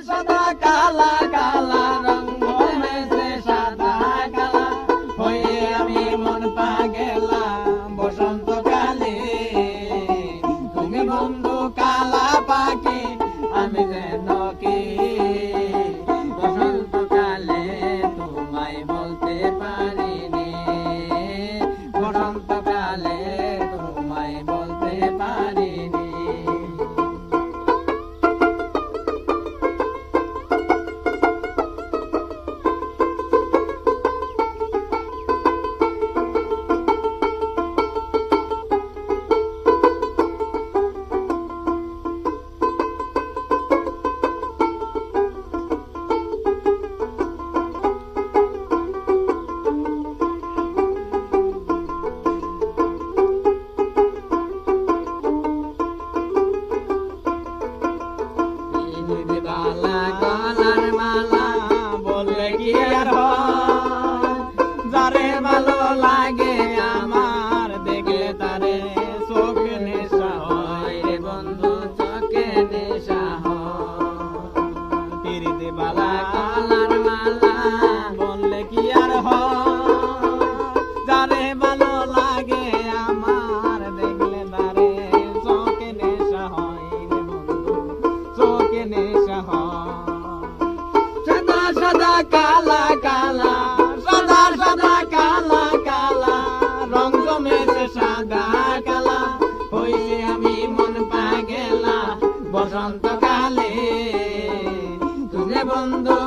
সাদা কালা কালা রং জমেছে সাদা কালা হয়ে আমি মন পাগেলা বসন্তকালে তুমি বন্ধু কালা পাখি আমি যেন কি বসন্তকালে তোমায় বলতে পারিনি বসন্তকালে তোমায় বলতে পারিনি গলার মালা বললে কি আর যারে ভালো লাগে আমার দেখলে তারে চোখে নেশা হয় রে বন্ধু চোখে নেশা হয় বালা গলার মালা বললে কি আর যারে ভালো লাগে আমার দেখলে তারে চোখে নেশা হয় রে বন্ধু চোখে নেশা সাদা সাদা কালা কালা সাদা সাদা কালা কালা রং জমেছে সাদা কালা হইছে আমি মন পাগেলা বসন্তকালে তুমি বন্ধু